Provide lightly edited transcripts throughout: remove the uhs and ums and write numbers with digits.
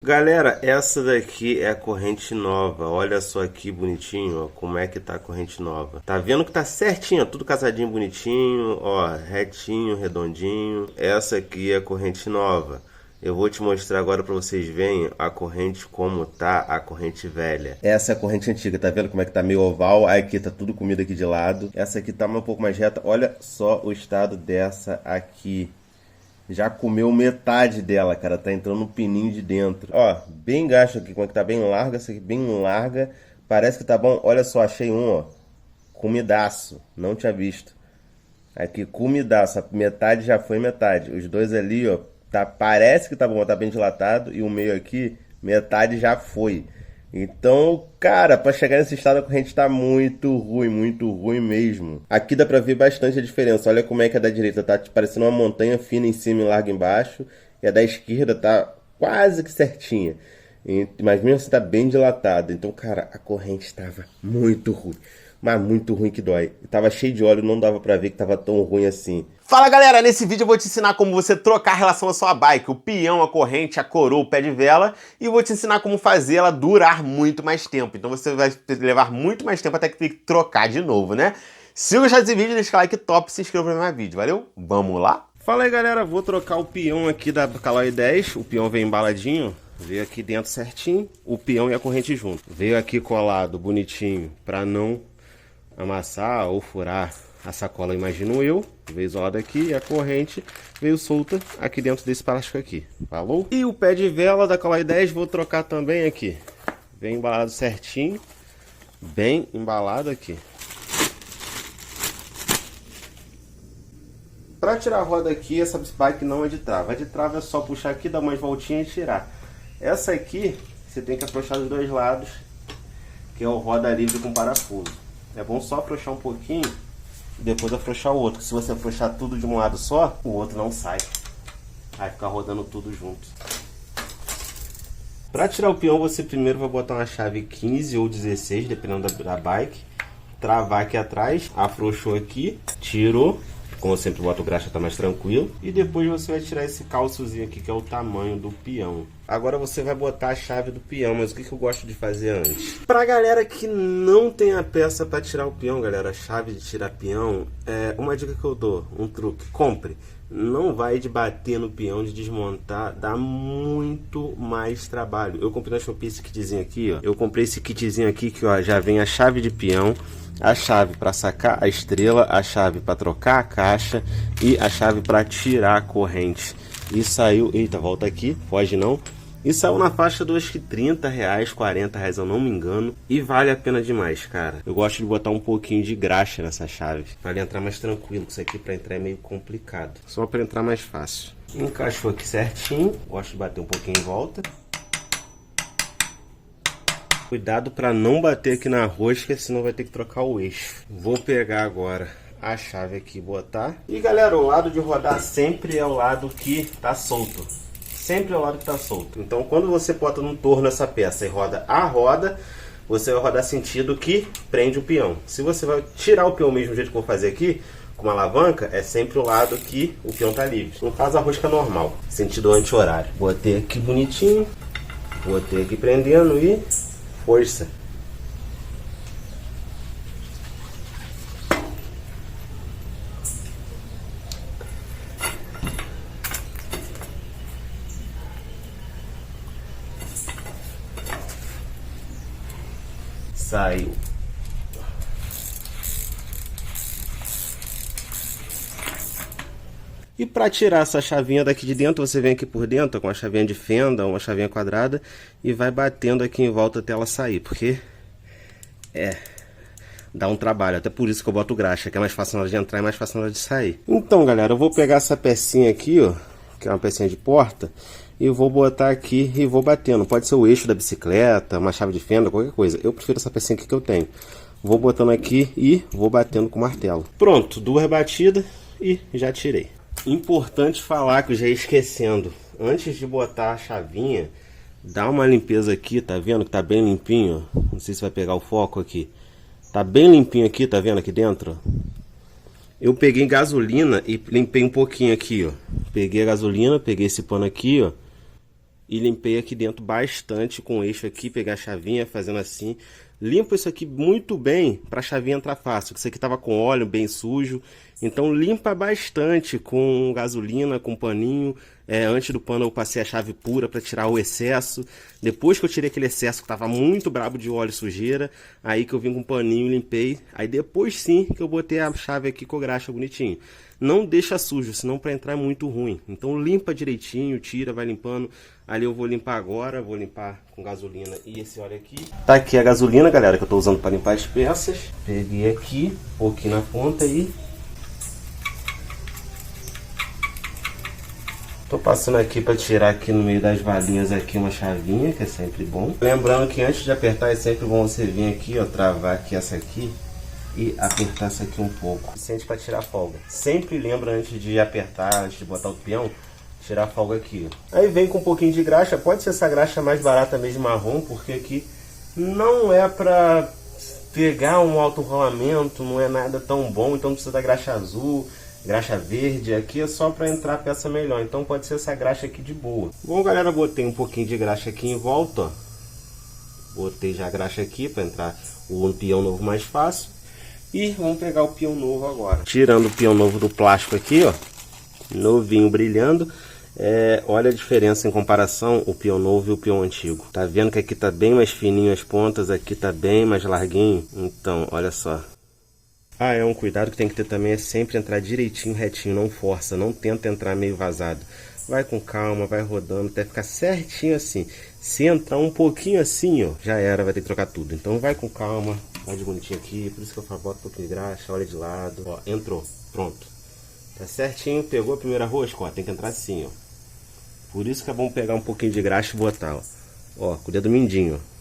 Galera, essa daqui é a corrente nova. Olha só aqui bonitinho, ó, como é que tá a corrente nova. Tá vendo que tá certinho, ó, tudo casadinho bonitinho, ó, retinho, redondinho. Essa aqui é a corrente nova. Eu vou te mostrar agora para vocês verem a corrente como tá a corrente velha. Essa é a corrente antiga, tá vendo como é que tá meio oval? Aí aqui tá tudo comido aqui de lado. Essa aqui tá um pouco mais reta. Olha só o estado dessa aqui. Já comeu metade dela, cara. Tá entrando um pininho de dentro. Ó, bem gasto aqui, como é que tá bem larga. Essa aqui bem larga. Parece que tá bom. Olha só, achei um, ó. Comidaço. Não tinha visto. Aqui, comidaço. A metade já foi metade. Os dois ali, ó. Tá, parece que tá bom, tá bem dilatado. E o meio aqui, metade já foi. Então, cara, pra chegar nesse estado a corrente tá muito ruim mesmo. Aqui dá pra ver bastante a diferença. Olha como é que a da direita tá parecendo uma montanha fina em cima e larga embaixo. E a da esquerda tá quase que certinha. Mas mesmo assim tá bem dilatada. Então, cara, a corrente tava muito ruim. Mas muito ruim que dói. Tava cheio de óleo, não dava pra ver que tava tão ruim assim. Fala galera, nesse vídeo eu vou te ensinar como você trocar a relação à sua bike, o peão, a corrente, a coroa, o pé de vela, e vou te ensinar como fazer ela durar muito mais tempo. Então você vai levar muito mais tempo até que ter que trocar de novo, né? Se gostar desse vídeo, deixa o like top e se inscreva no meu vídeo, valeu? Vamos lá? Fala aí galera, vou trocar o peão aqui da Caloi 10, o peão vem embaladinho, veio aqui dentro certinho, o peão e a corrente junto. Veio aqui colado bonitinho pra não amassar ou furar a sacola, imagino eu. Veio isolado aqui e a corrente veio solta aqui dentro desse plástico aqui. Falou? E o pé de vela da Caloi 10 vou trocar também aqui. Vem embalado certinho. Bem embalado aqui. Para tirar a roda aqui, essa bike não é de trava. A de trava é só puxar aqui, dar umas voltinhas e tirar. Essa aqui, você tem que afrouxar dos dois lados, que é o roda livre com parafuso. É bom só afrouxar um pouquinho e depois afrouxar o outro. Se você afrouxar tudo de um lado só, o outro não sai. Vai ficar rodando tudo junto. Para tirar o peão, você primeiro vai botar uma chave 15 ou 16, dependendo da bike. Travar aqui atrás, afrouxou aqui, tirou. Como eu sempre boto o graxa, tá mais tranquilo. E depois você vai tirar esse calçozinho aqui, que é o tamanho do peão. Agora você vai botar a chave do peão, mas o que eu gosto de fazer antes? Pra galera que não tem a peça pra tirar o peão, galera, a chave de tirar peão, uma dica que eu dou, um truque, compre. Não vai de bater no peão, de desmontar, dá muito mais trabalho. Eu comprei na Shopee esse kitzinho aqui, ó. Eu comprei esse kitzinho aqui que, ó, já vem a chave de peão, a chave para sacar a estrela, a chave para trocar a caixa e a chave para tirar a corrente. E saiu, eita, volta aqui, foge não. E saiu na faixa dos que R$30, R$40, eu não me engano. E vale a pena demais, cara. Eu gosto de botar um pouquinho de graxa nessa chave, para ele entrar mais tranquilo. Isso aqui para entrar é meio complicado. Só para entrar mais fácil. Encaixou aqui certinho. Gosto de bater um pouquinho em volta. Cuidado para não bater aqui na rosca, senão vai ter que trocar o eixo. Vou pegar agora a chave aqui e botar. E galera, o lado de rodar sempre é o lado que tá solto. Sempre é o lado que tá solto. Então quando você bota no torno essa peça e roda a roda, você vai rodar sentido que prende o peão. Se você vai tirar o peão mesmo do jeito que eu vou fazer aqui, com uma alavanca, é sempre o lado que o peão tá livre. Não faz a rosca normal, sentido anti-horário. Botei aqui bonitinho, botei aqui prendendo e força. Saiu. E para tirar essa chavinha daqui de dentro, você vem aqui por dentro com uma chavinha de fenda, uma chavinha quadrada e vai batendo aqui em volta até ela sair, porque dá um trabalho, até por isso que eu boto graxa, que é mais fácil na hora de entrar e mais fácil na hora de sair. Então galera, eu vou pegar essa pecinha aqui, ó, que é uma pecinha de porta, e vou botar aqui e vou batendo. Pode ser o eixo da bicicleta, uma chave de fenda, qualquer coisa. Eu prefiro essa pecinha aqui que eu tenho. Vou botando aqui e vou batendo com o martelo. Pronto, 2 batidas e já tirei. Importante falar que eu já ia esquecendo. Antes de botar a chavinha, dá uma limpeza aqui, tá vendo que tá bem limpinho? Não sei se vai pegar o foco aqui. Tá bem limpinho aqui, tá vendo aqui dentro? Eu peguei gasolina e limpei um pouquinho aqui, ó. Peguei a gasolina, peguei esse pano aqui, ó. e limpei aqui dentro bastante com o eixo aqui, pegar a chavinha, fazendo assim. Limpo isso aqui muito bem para a chavinha entrar fácil, que isso aqui estava com óleo bem sujo. Então limpa bastante com gasolina, com paninho. Antes do pano eu passei a chave pura para tirar o excesso. Depois que eu tirei aquele excesso que estava muito brabo de óleo e sujeira, aí que eu vim com um paninho e limpei. Aí depois sim que eu botei a chave aqui com o graxa bonitinho. Não deixa sujo, senão para entrar é muito ruim. Então limpa direitinho, tira, vai limpando. Ali eu vou limpar agora, vou limpar com gasolina e esse óleo aqui. Tá aqui a gasolina, galera, que eu tô usando para limpar as peças. Peguei aqui, um pouquinho na ponta e tô passando aqui para tirar aqui no meio das valinhas aqui uma chavinha, que é sempre bom. Lembrando que antes de apertar é sempre bom você vir aqui, ó, travar aqui essa aqui e apertar essa aqui um pouco. Sente para tirar a folga. Sempre lembra antes de apertar, antes de botar o peão, tirar a folga aqui. Aí vem com um pouquinho de graxa, pode ser essa graxa mais barata mesmo, marrom, porque aqui não é para pegar um alto rolamento, não é nada tão bom, então precisa da graxa azul, graxa verde, aqui é só para entrar a peça melhor, então pode ser essa graxa aqui de boa. Bom, galera, botei um pouquinho de graxa aqui em volta, ó. Botei já a graxa aqui para entrar o peão novo mais fácil. E vamos pegar o peão novo agora. Tirando o peão novo do plástico aqui, ó, novinho, brilhando. Olha a diferença em comparação o peão novo e o peão antigo. Tá vendo que aqui tá bem mais fininho as pontas, aqui tá bem mais larguinho? Então, olha só. Um cuidado que tem que ter também é sempre entrar direitinho, retinho, não força, não tenta entrar meio vazado. Vai com calma, vai rodando até ficar certinho assim. Se entrar um pouquinho assim, ó, já era, vai ter que trocar tudo. Então vai com calma, vai de bonitinho aqui, por isso que eu falo, bota um pouquinho de graxa, olha de lado, ó, entrou, pronto. Tá certinho, pegou a primeira rosca, ó, tem que entrar assim, ó. Por isso que é bom pegar um pouquinho de graxa e botar, ó, com o dedo mindinho, ó.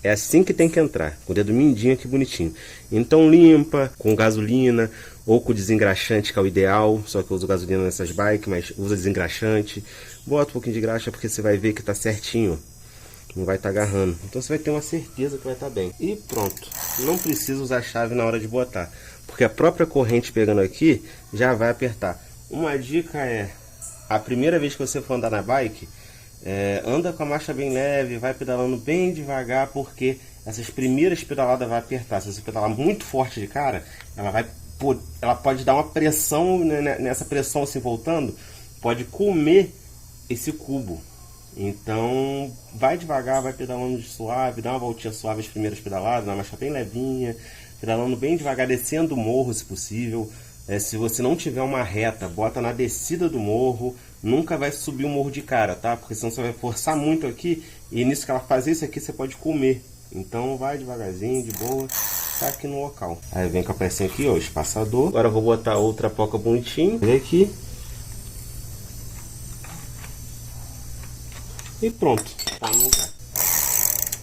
É assim que tem que entrar, com o dedo mindinho aqui bonitinho. Então limpa com gasolina ou com desengraxante, que é o ideal. Só que eu uso gasolina nessas bikes, mas usa desengraxante. Bota um pouquinho de graxa porque você vai ver que tá certinho, não vai estar agarrando. Então você vai ter uma certeza que vai estar bem. E pronto, não precisa usar a chave na hora de botar, porque a própria corrente pegando aqui já vai apertar. Uma dica é, a primeira vez que você for andar na bike, anda com a marcha bem leve, vai pedalando bem devagar, porque essas primeiras pedaladas vai apertar. Se você pedalar muito forte de cara, ela pode dar uma pressão, né, nessa pressão assim voltando, pode comer esse cubo. Então vai devagar, vai pedalando suave, dá uma voltinha suave as primeiras pedaladas, uma marcha bem levinha, pedalando bem devagar, descendo o morro se possível. Se você não tiver uma reta, bota na descida do morro. Nunca vai subir o morro de cara, tá? Porque senão você vai forçar muito aqui e nisso que ela fazer isso aqui você pode comer. Então vai devagarzinho, de boa, tá aqui no local. Aí vem com a pecinha aqui, ó, o espaçador. Agora eu vou botar outra poca bonitinho. Vem aqui. E pronto, tá no lugar.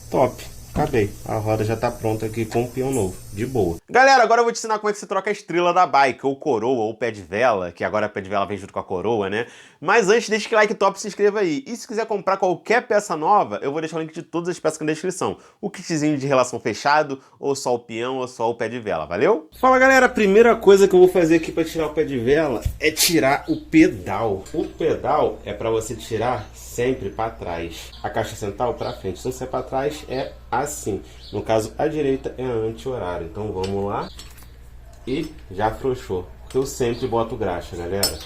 Top. Acabei. A roda já tá pronta aqui com o peão novo, de boa. Galera, agora eu vou te ensinar como é que você troca a estrela da bike, ou coroa, ou pé de vela, que agora a pé de vela vem junto com a coroa, né? Mas antes, deixa o like top e se inscreva aí. E se quiser comprar qualquer peça nova, eu vou deixar o link de todas as peças aqui na descrição. O kitzinho de relação fechado, ou só o peão, ou só o pé de vela, valeu? Fala, galera, a primeira coisa que eu vou fazer aqui para tirar o pé de vela é tirar o pedal. O pedal é para você tirar sempre para trás, a caixa central para frente. Se você é para trás é assim. No caso, a direita é anti-horário. Então vamos lá. E já afrouxou. Eu sempre boto graxa, galera.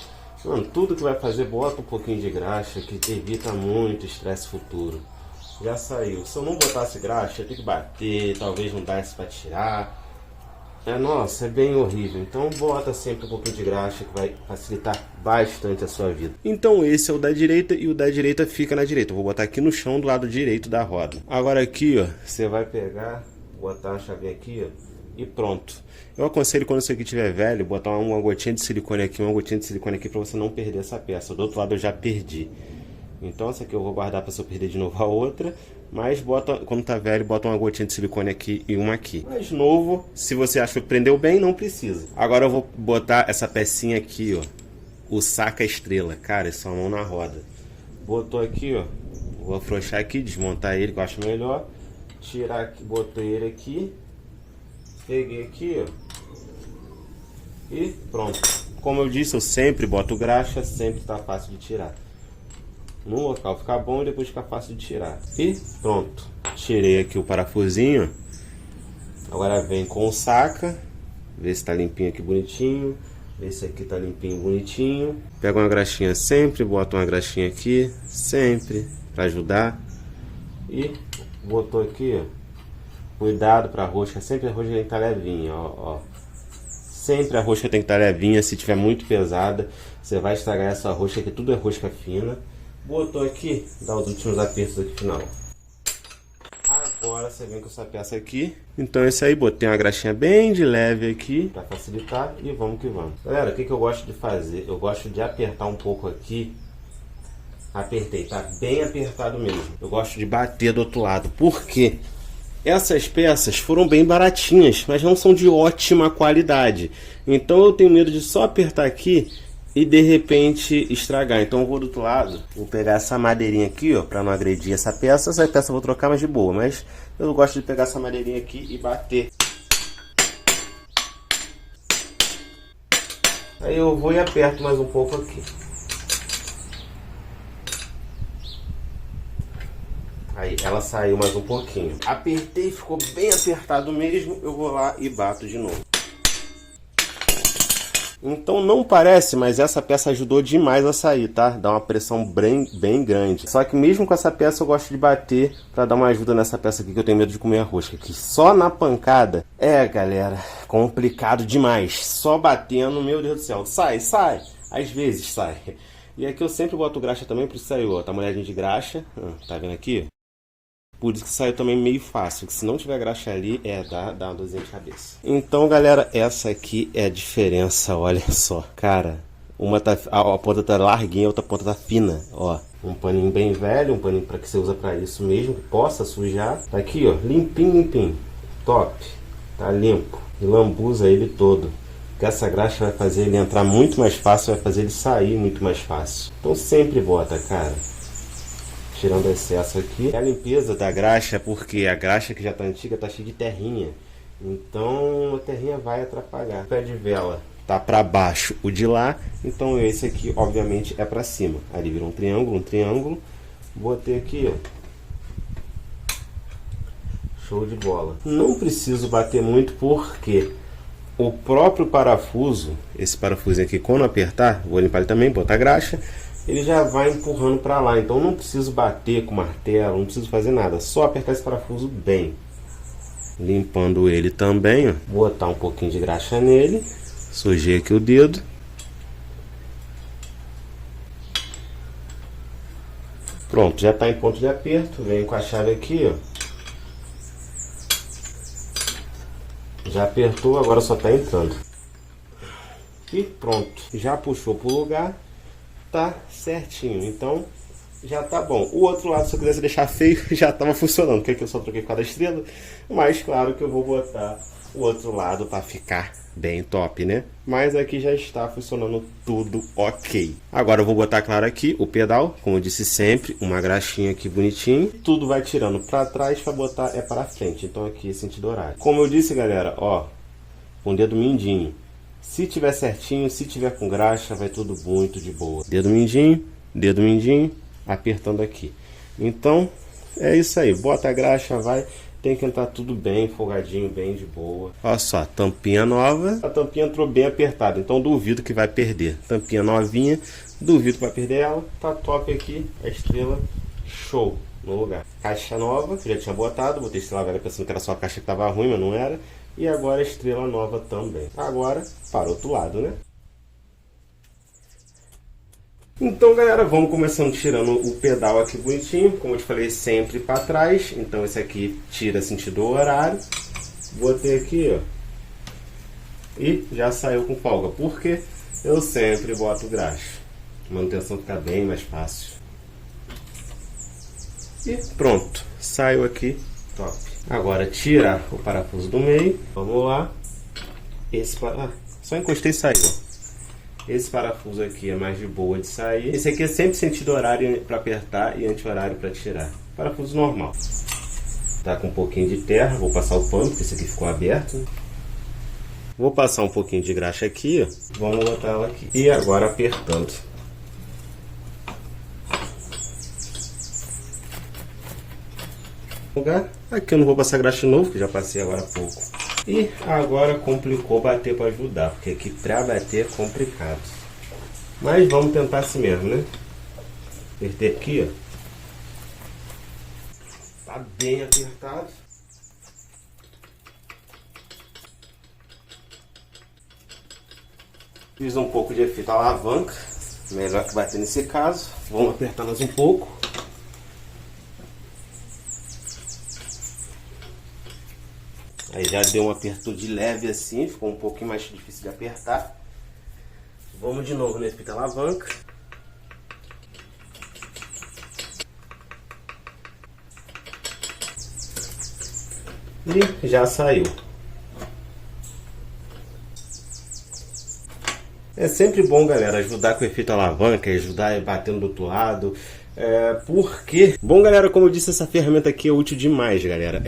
Mano, tudo que vai fazer, bota um pouquinho de graxa, que evita muito estresse futuro. Já saiu. Se eu não botasse graxa, eu tenho que bater, talvez não desse para tirar. Nossa, é bem horrível. Então bota sempre um pouquinho de graxa, que vai facilitar bastante a sua vida. Então esse é o da direita e o da direita fica na direita. Eu vou botar aqui no chão do lado direito da roda. Agora aqui, ó, você vai pegar, botar a chavinha aqui, ó, e pronto. Eu aconselho, quando isso aqui estiver velho, botar uma gotinha de silicone aqui, uma gotinha de silicone aqui, para você não perder essa peça. Do outro lado eu já perdi. Então essa aqui eu vou guardar para se eu perder de novo a outra. Mas bota, quando tá velho, bota uma gotinha de silicone aqui e uma aqui. Mais novo, se você acha que prendeu bem, não precisa. Agora eu vou botar essa pecinha aqui, ó, o saca-estrela. Cara, é só a mão na roda. Botou aqui, ó, vou afrouxar aqui, desmontar ele que eu acho melhor. Tirar aqui, botei ele aqui. Peguei aqui, ó, e pronto. Como eu disse, eu sempre boto graxa, sempre tá fácil de tirar. no local ficar bom e depois ficar fácil de tirar. E pronto, tirei aqui o parafusinho. Agora vem com o saca, vê se tá limpinho aqui bonitinho, vê se aqui tá limpinho bonitinho. Pega uma graxinha sempre, bota uma graxinha aqui, sempre, pra ajudar. E botou aqui, ó, cuidado pra rosca, sempre a rosca tem que estar levinha, ó. Sempre a rosca tem que estar levinha, se tiver muito pesada, você vai estragar essa rosca, que tudo é rosca fina. Botou aqui, dá os últimos apertos aqui final. Agora você vem com essa peça aqui. Então esse aí, botei uma graxinha bem de leve aqui, pra facilitar, e vamos que vamos. Galera, o que eu gosto de fazer? Eu gosto de apertar um pouco aqui. Apertei, tá bem apertado mesmo. Eu gosto de bater do outro lado, porque essas peças foram bem baratinhas, mas não são de ótima qualidade. Então eu tenho medo de só apertar aqui e de repente estragar. Então eu vou do outro lado, vou pegar essa madeirinha aqui, ó, para não agredir essa peça. Essa peça eu vou trocar mais de boa, mas eu gosto de pegar essa madeirinha aqui e bater. Aí eu vou e aperto mais um pouco aqui. Aí ela saiu mais um pouquinho. Apertei, ficou bem apertado mesmo. Eu vou lá e bato de novo. Então não parece, mas essa peça ajudou demais a sair, tá? Dá uma pressão bem grande. Só que mesmo com essa peça eu gosto de bater pra dar uma ajuda nessa peça aqui, que eu tenho medo de comer a rosca. Que só na pancada, galera, complicado demais. Só batendo, meu Deus do céu. Sai. Às vezes sai. E aqui eu sempre boto graxa também, por isso saiu, ó. Tá molhadinho de graxa. Tá vendo aqui? Por isso que saiu também meio fácil, que se não tiver graxa ali, dá uma dorzinha de cabeça. Então, galera, essa aqui é a diferença, olha só. Cara, uma tá, a ponta tá larguinha, a outra ponta tá fina, ó. Um paninho bem velho, um paninho para que você usa para isso mesmo, que possa sujar. Tá aqui, ó, limpinho. Top. Tá limpo. E lambuza ele todo. Porque essa graxa vai fazer ele entrar muito mais fácil, vai fazer ele sair muito mais fácil. Então sempre bota, cara. Tirando o excesso aqui. A limpeza da graxa, porque a graxa que já tá antiga tá cheia de terrinha. Então a terrinha vai atrapalhar. O pé de vela tá para baixo o de lá, então esse aqui obviamente é para cima. Ali virou um triângulo. Botei aqui, ó. Show de bola. Não preciso bater muito porque o próprio parafuso, esse parafusinho aqui, quando apertar, vou limpar ele também, botar graxa. Ele já vai empurrando para lá, então não preciso bater com martelo, não preciso fazer nada, só apertar esse parafuso bem. Limpando ele também, ó. Botar um pouquinho de graxa nele, sujei aqui o dedo. Pronto, já está em ponto de aperto, venho com a chave aqui, ó. Já apertou, agora só está entrando. E pronto, já puxou para o lugar. Tá certinho, então já tá bom. O outro lado, se eu quisesse deixar feio, já tava funcionando, porque aqui eu só troquei por causa da estrela, mas claro que eu vou botar o outro lado para ficar bem top, né? Mas aqui já está funcionando tudo ok. Agora eu vou botar, claro, aqui o pedal, como eu disse sempre, uma graxinha aqui bonitinho. Tudo vai tirando para trás, para botar para frente, então aqui é sentido horário. Como eu disse, galera, ó, com o dedo mindinho. Se tiver certinho, se tiver com graxa, vai tudo muito de boa. Dedo mindinho, apertando aqui. Então, é isso aí. Bota a graxa, vai. Tem que entrar tudo bem, folgadinho, bem de boa. Olha só, tampinha nova. A tampinha entrou bem apertada, então duvido que vai perder. Tampinha novinha, duvido que vai perder ela. Tá top aqui, a estrela, show no lugar. Caixa nova, já tinha botado. Botei estrela velha pensando que era só a caixa que tava ruim, mas não era. E agora a estrela nova também. Agora, para o outro lado, né? Então, galera, vamos começando tirando o pedal aqui bonitinho. Como eu te falei, sempre para trás. Então, esse aqui tira sentido horário. Botei aqui, ó. E já saiu com folga. Porque eu sempre boto graxa. A manutenção fica bem mais fácil. E pronto. Saiu aqui. Top. Agora tirar o parafuso do meio. Vamos lá. Só encostei e saiu. Esse parafuso aqui é mais de boa de sair. Esse aqui é sempre sentido horário para apertar e anti-horário para tirar. Parafuso normal. Tá com um pouquinho de terra. Vou passar o pano, porque esse aqui ficou aberto. Vou passar um pouquinho de graxa aqui, ó. Vamos botar ela aqui. E agora apertando. Aqui eu não vou passar graxa novo, que já passei agora há pouco. E agora complicou bater para ajudar, porque aqui para bater é complicado. Mas vamos tentar assim mesmo, né? Apertei aqui, ó. Tá bem apertado. Fiz um pouco de efeito alavanca, melhor que bater nesse caso. Vamos apertar mais um pouco. Aí já deu um aperto de leve assim, ficou um pouquinho mais difícil de apertar. Vamos de novo nesse efeito alavanca. E já saiu. É sempre bom, galera, ajudar com o efeito alavanca, ajudar batendo do outro lado. Porque... Bom, galera, como eu disse, essa ferramenta aqui é útil demais, galera.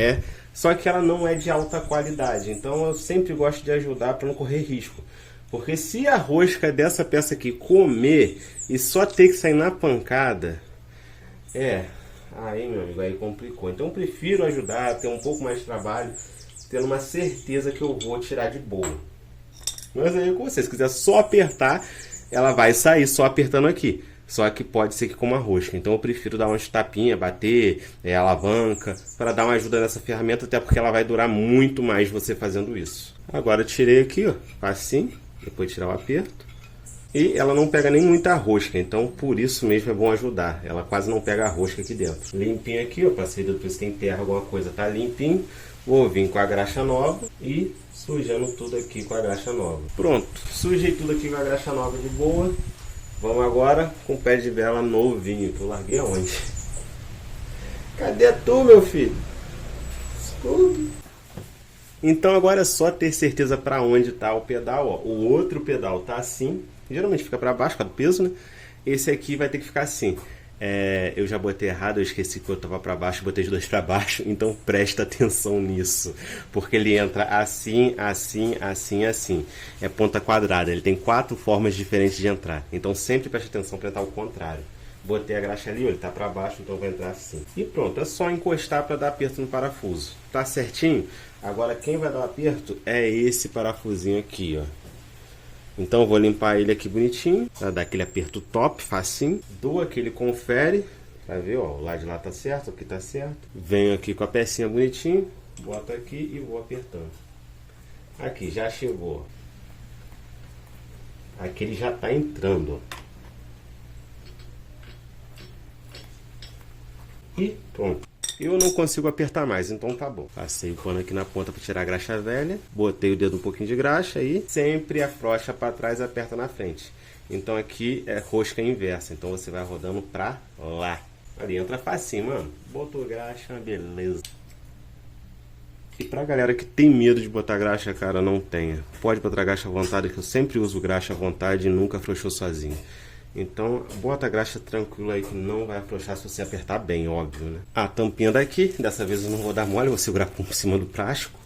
Só que ela não é de alta qualidade. Então eu sempre gosto de ajudar para não correr risco. Porque se a rosca dessa peça aqui comer e só ter que sair na pancada... Aí, meu amigo, aí complicou. Então eu prefiro ajudar, ter um pouco mais de trabalho, tendo uma certeza que eu vou tirar de boa. Mas aí com vocês, se quiser só apertar, ela vai sair só apertando aqui. Só que pode ser que com uma rosca. Então eu prefiro dar umas tapinhas, bater, alavanca, para dar uma ajuda nessa ferramenta, até porque ela vai durar muito mais você fazendo isso. Agora eu tirei aqui, ó, assim, depois de tirar o aperto. E ela não pega nem muita rosca, então por isso mesmo é bom ajudar. Ela quase não pega a rosca aqui dentro. Limpinho aqui, ó, passei depois se tem terra, alguma coisa, tá limpinho. Vou vir com a graxa nova e sujando tudo aqui com a graxa nova. Pronto, sujei tudo aqui com a graxa nova de boa. Vamos agora com o pé de vela novinho, que eu larguei aonde? Cadê tu, meu filho? Scooby. Então agora é só ter certeza para onde tá o pedal, ó. O outro pedal tá assim. Geralmente fica para baixo, por causa do peso, né? Esse aqui vai ter que ficar assim. Eu já botei errado, eu esqueci que eu tava para baixo, botei os dois para baixo, então presta atenção nisso. Porque ele entra assim, assim, assim, assim. É ponta quadrada, ele tem 4 formas diferentes de entrar. Então sempre preste atenção para entrar ao contrário. Botei a graxa ali, ó, ele tá para baixo, então vai entrar assim. E pronto, é só encostar para dar aperto no parafuso. Tá certinho? Agora quem vai dar o aperto é esse parafusinho aqui, ó. Então eu vou limpar ele aqui bonitinho, para dar aquele aperto top, facinho. Dou aquele confere, pra ver, ó, o lado de lá tá certo, aqui tá certo. Venho aqui com a pecinha bonitinho, boto aqui e vou apertando. Aqui, já chegou. Aqui ele já tá entrando, ó. E pronto. Eu não consigo apertar mais, então tá bom. Passei o pano aqui na ponta para tirar a graxa velha. Botei o dedo um pouquinho de graxa e sempre afrouxa para trás e aperta na frente. Então aqui é rosca inversa. Então você vai rodando pra lá. Ali entra facinho, mano. Botou graxa, beleza. E pra galera que tem medo de botar graxa, cara, não tenha. Pode botar graxa à vontade, que eu sempre uso graxa à vontade e nunca afrouxou sozinho. Então, bota a graxa tranquilo aí que não vai afrouxar se você apertar bem, óbvio, né? A tampinha daqui, dessa vez eu não vou dar mole, vou segurar por cima do plástico.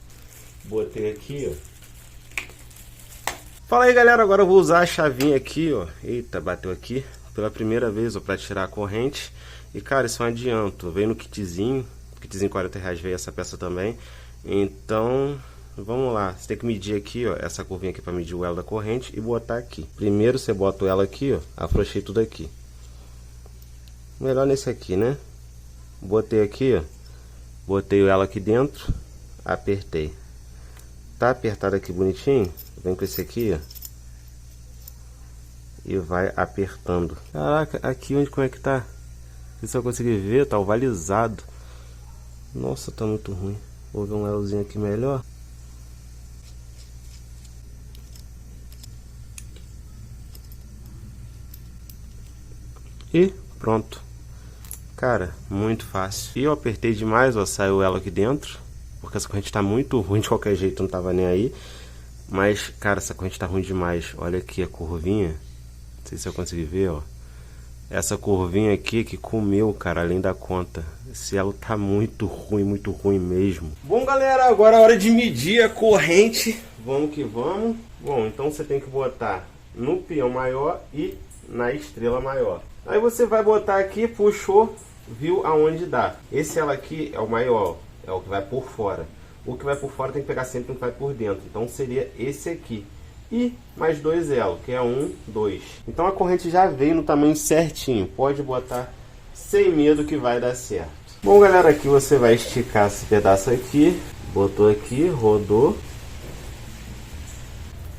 Botei aqui, ó. Fala aí, galera, agora eu vou usar a chavinha aqui, ó. Eita, bateu aqui. Pela primeira vez, ó, pra tirar a corrente. E, cara, isso é um adianto. Veio no kitzinho. Kitzinho R$40 veio essa peça também. Então... vamos lá, você tem que medir aqui, ó, essa curvinha aqui para medir o elo da corrente e botar aqui. Primeiro você bota o elo aqui, ó, afrouxei tudo aqui. Melhor nesse aqui, né? Botei aqui, ó, botei o elo aqui dentro, apertei. Tá apertado aqui bonitinho? Vem com esse aqui, ó, e vai apertando. Caraca, aqui onde como é que tá? Se você conseguir ver, tá ovalizado. Nossa, tá muito ruim. Vou ver um elozinho aqui melhor. E pronto. Cara, muito fácil. E eu apertei demais, ó, saiu ela aqui dentro. Porque essa corrente tá muito ruim de qualquer jeito, não tava nem aí. Mas, cara, essa corrente tá ruim demais. Olha aqui a curvinha. Não sei se eu consegui ver, ó. Essa curvinha aqui que comeu, cara, além da conta. Esse elo tá muito ruim mesmo. Bom, galera, agora é hora de medir a corrente. Vamos que vamos. Bom, então você tem que botar no peão maior e na estrela maior. Aí você vai botar aqui, puxou, viu aonde dá. Esse elo aqui é o maior, é o que vai por fora. O que vai por fora tem que pegar sempre o que vai por dentro. Então seria esse aqui. E mais 2 elos, que é 1, 2. Então a corrente já veio no tamanho certinho. Pode botar sem medo que vai dar certo. Bom, galera, aqui você vai esticar esse pedaço aqui. Botou aqui, rodou.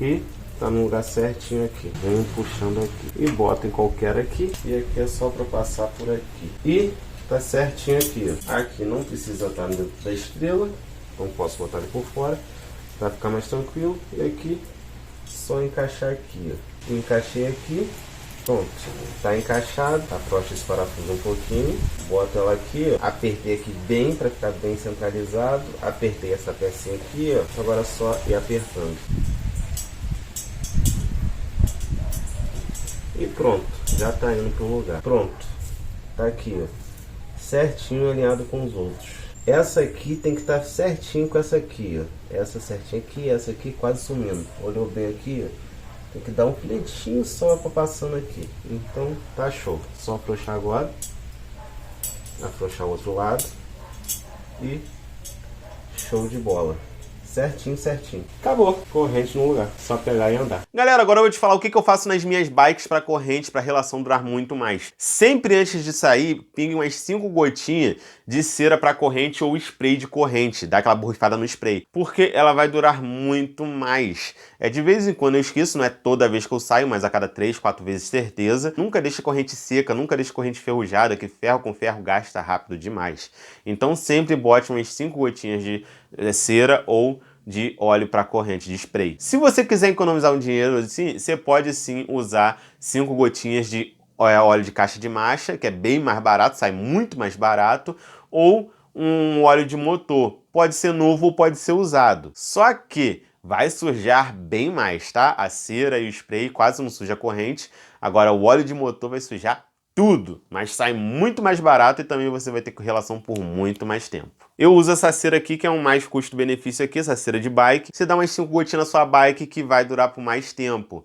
E tá no lugar certinho aqui. Vem puxando aqui. E bota em qualquer aqui. E aqui é só para passar por aqui. E tá certinho aqui, ó. Aqui não precisa estar dentro da estrela. Então posso botar ele por fora. Para ficar mais tranquilo. E aqui só encaixar aqui, ó. Encaixei aqui, pronto, tá encaixado. Afrouxa esse parafuso um pouquinho, bota ela aqui, ó. Apertei aqui bem para ficar bem centralizado. Apertei essa pecinha aqui, ó. Agora é só ir apertando e pronto, já tá indo pro lugar. Pronto, tá aqui, ó, certinho alinhado com os outros. Essa aqui tem que estar certinho com essa aqui, ó. Essa certinha aqui, essa aqui quase sumindo. Olhou bem aqui, ó. Tem que dar um filetinho só para passando aqui. Então tá show. Só afrouxar agora. Afrouxar o outro lado. E show de bola. Certinho, certinho. Acabou. Corrente no lugar. Só pegar e andar. Galera, agora eu vou te falar o que eu faço nas minhas bikes para corrente, para a relação durar muito mais. Sempre antes de sair, pingue umas 5 gotinhas de cera para corrente ou spray de corrente. Dá aquela borrifada no spray. Porque ela vai durar muito mais. De vez em quando eu esqueço, não é toda vez que eu saio, mas a cada 3, 4 vezes certeza. Nunca deixe corrente seca, nunca deixe corrente ferrujada, que ferro com ferro gasta rápido demais. Então sempre bote umas 5 gotinhas de cera ou de óleo para corrente, de spray. Se você quiser economizar um dinheiro, assim, você pode sim usar 5 gotinhas de óleo de caixa de marcha, que é bem mais barato, sai muito mais barato, ou um óleo de motor. Pode ser novo ou pode ser usado. Só que vai sujar bem mais, tá? A cera e o spray quase não suja a corrente. Agora o óleo de motor vai sujar tudo, mas sai muito mais barato e também você vai ter relação por muito mais tempo. Eu uso essa cera aqui, que é um mais custo-benefício aqui, essa cera de bike. Você dá umas 5 gotinhas na sua bike que vai durar por mais tempo.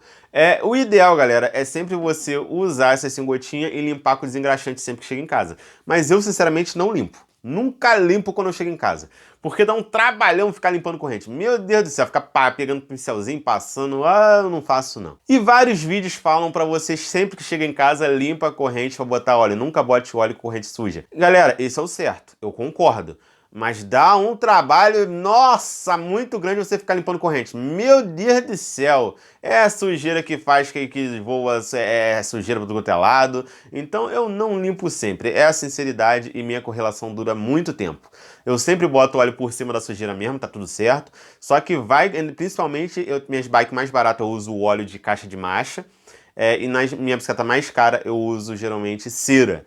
O ideal, galera, é sempre você usar essas 5 gotinhas e limpar com desengraxante sempre que chega em casa. Mas eu, sinceramente, não limpo. Nunca limpo quando eu chego em casa. Porque dá um trabalhão ficar limpando corrente. Meu Deus do céu, ficar pegando pincelzinho, passando, eu não faço não. E vários vídeos falam pra vocês, sempre que chega em casa, limpa a corrente pra botar óleo. Nunca bote óleo com corrente suja. Galera, esse é o certo, eu concordo. Mas dá um trabalho, nossa, muito grande você ficar limpando corrente. Meu Deus do céu, é a sujeira que faz que voa, é sujeira para todo quanto é lado. Então eu não limpo sempre, é a sinceridade e minha correlação dura muito tempo. Eu sempre boto óleo por cima da sujeira mesmo, tá tudo certo. Só que vai, principalmente, minhas bikes mais baratas eu uso o óleo de caixa de marcha. E na minha bicicleta mais cara eu uso geralmente cera.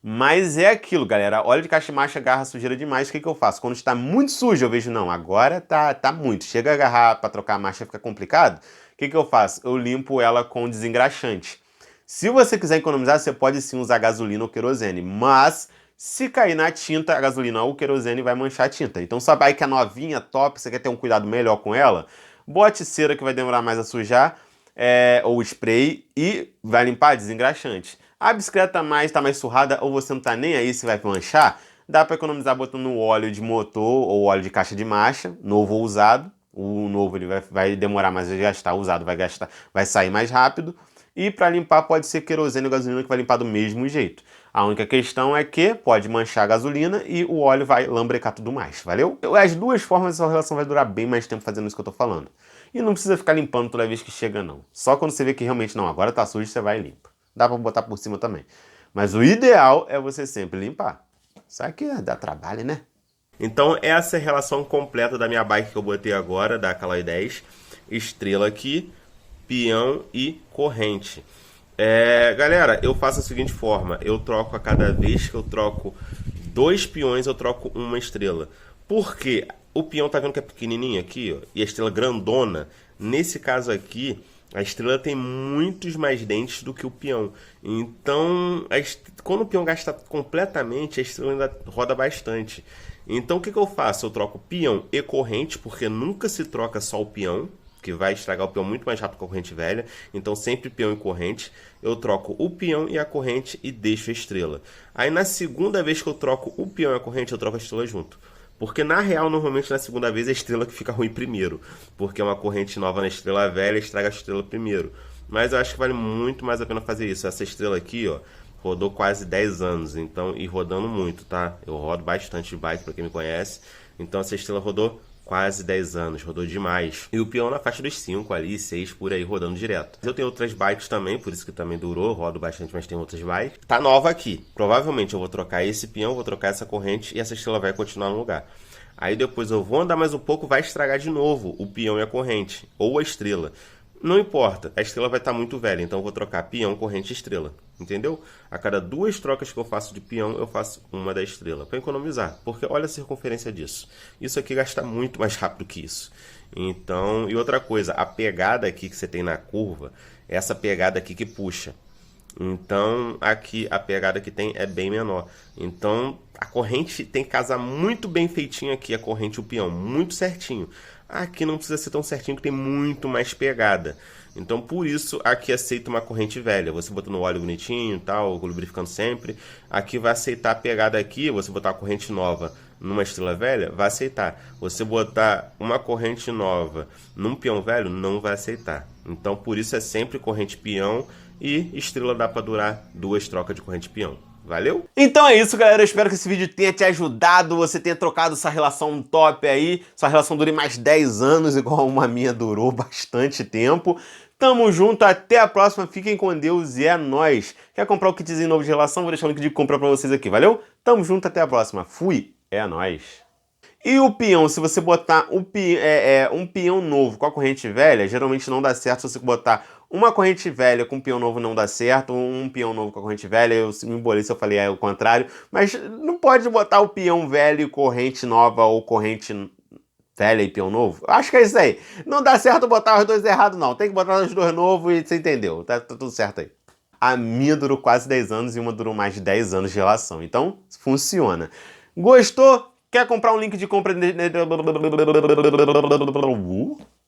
Mas é aquilo, galera, óleo de caixa de marcha agarra sujeira demais, o que eu faço? Quando está muito sujo, eu vejo, não, agora tá muito, chega a agarrar para trocar a marcha, fica complicado, o que eu faço? Eu limpo ela com desengraxante. Se você quiser economizar, você pode sim usar gasolina ou querosene, mas se cair na tinta, a gasolina ou o querosene vai manchar a tinta. Então sua bike é novinha, top, você quer ter um cuidado melhor com ela, bote cera que vai demorar mais a sujar, ou spray, e vai limpar desengraxante. A bicicleta tá mais surrada ou você não tá nem aí se vai manchar, dá para economizar botando óleo de motor ou óleo de caixa de marcha, novo ou usado. O novo ele vai demorar mais a gastar, o usado vai sair mais rápido. E para limpar pode ser querosene ou gasolina que vai limpar do mesmo jeito. A única questão é que pode manchar a gasolina e o óleo vai lambrecar tudo mais, valeu? As duas formas, essa relação vai durar bem mais tempo fazendo isso que eu tô falando. E não precisa ficar limpando toda vez que chega não. Só quando você vê que realmente não, agora tá sujo, você vai e limpa. Dá pra botar por cima também. Mas o ideal é você sempre limpar. Só que dá trabalho, né? Então essa é a relação completa da minha bike que eu botei agora, da Caloi 10. Estrela aqui, peão e corrente. Galera, eu faço da seguinte forma. Eu troco a cada vez que eu troco 2 peões, eu troco uma estrela. Por quê? O peão tá vendo que é pequenininho aqui, ó, e a estrela grandona. Nesse caso aqui, a estrela tem muitos mais dentes do que o peão. Então, quando o peão gasta completamente, a estrela ainda roda bastante. Então, o que eu faço? Eu troco peão e corrente, porque nunca se troca só o peão. que vai estragar o peão muito mais rápido que a corrente velha. Então sempre peão e corrente. Eu troco o peão e a corrente e deixo a estrela. Aí na segunda vez que eu troco o peão e a corrente, eu troco a estrela junto. Porque na real, normalmente na segunda vez é a estrela que fica ruim primeiro. Porque uma corrente nova na estrela velha estraga a estrela primeiro. Mas eu acho que vale muito mais a pena fazer isso. Essa estrela aqui, ó, rodou quase 10 anos, então, e rodando muito, tá? Eu rodo bastante de bike, pra quem me conhece. Então essa estrela rodou quase 10 anos, rodou demais. E o peão na faixa dos 5 ali, 6 por aí, rodando direto. Eu tenho outras bikes também, por isso que também durou, rodo bastante, mas tem outras bikes. Tá nova aqui. Provavelmente eu vou trocar esse peão, vou trocar essa corrente e essa estrela vai continuar no lugar. Aí depois eu vou andar mais um pouco, vai estragar de novo o peão e a corrente, ou a estrela. Não importa, a estrela vai estar muito velha, então eu vou trocar peão, corrente e estrela, entendeu? A cada 2 trocas que eu faço de peão, eu faço uma da estrela, para economizar, porque olha a circunferência disso. Isso aqui gasta muito mais rápido que isso. Então, e outra coisa, a pegada aqui que você tem na curva, é essa pegada aqui que puxa. Então, aqui a pegada que tem é bem menor. Então, a corrente tem que casar muito bem feitinho aqui, a corrente e o peão, muito certinho. Aqui não precisa ser tão certinho, que tem muito mais pegada. Então, por isso, aqui aceita uma corrente velha. Você botando o óleo bonitinho e tal, lubrificando sempre. Aqui vai aceitar a pegada aqui, você botar a corrente nova numa estrela velha, vai aceitar. Você botar uma corrente nova num peão velho, não vai aceitar. Então, por isso é sempre corrente peão e estrela dá para durar 2 trocas de corrente peão. Valeu? Então é isso, galera. Eu espero que esse vídeo tenha te ajudado, você tenha trocado essa relação top aí, sua relação dure mais 10 anos, igual uma minha durou bastante tempo. Tamo junto, até a próxima, fiquem com Deus e é nóis. Quer comprar o kitzinho novo de relação? Vou deixar o link de compra pra vocês aqui, valeu? Tamo junto, até a próxima. Fui, é nóis. E o peão, se você botar um peão novo com a corrente velha, geralmente não dá certo. Se você botar uma corrente velha com um peão novo, não dá certo. Um peão novo com a corrente velha, eu me embolei se eu falei o contrário. Mas não pode botar o peão velho e corrente nova ou corrente velha e peão novo. Acho que é isso aí. Não dá certo botar os dois errados, não. Tem que botar os dois novos e você entendeu. Tá tudo certo aí. A minha durou quase 10 anos e uma durou mais de 10 anos de relação. Então, funciona. Gostou? Quer comprar um link de compra?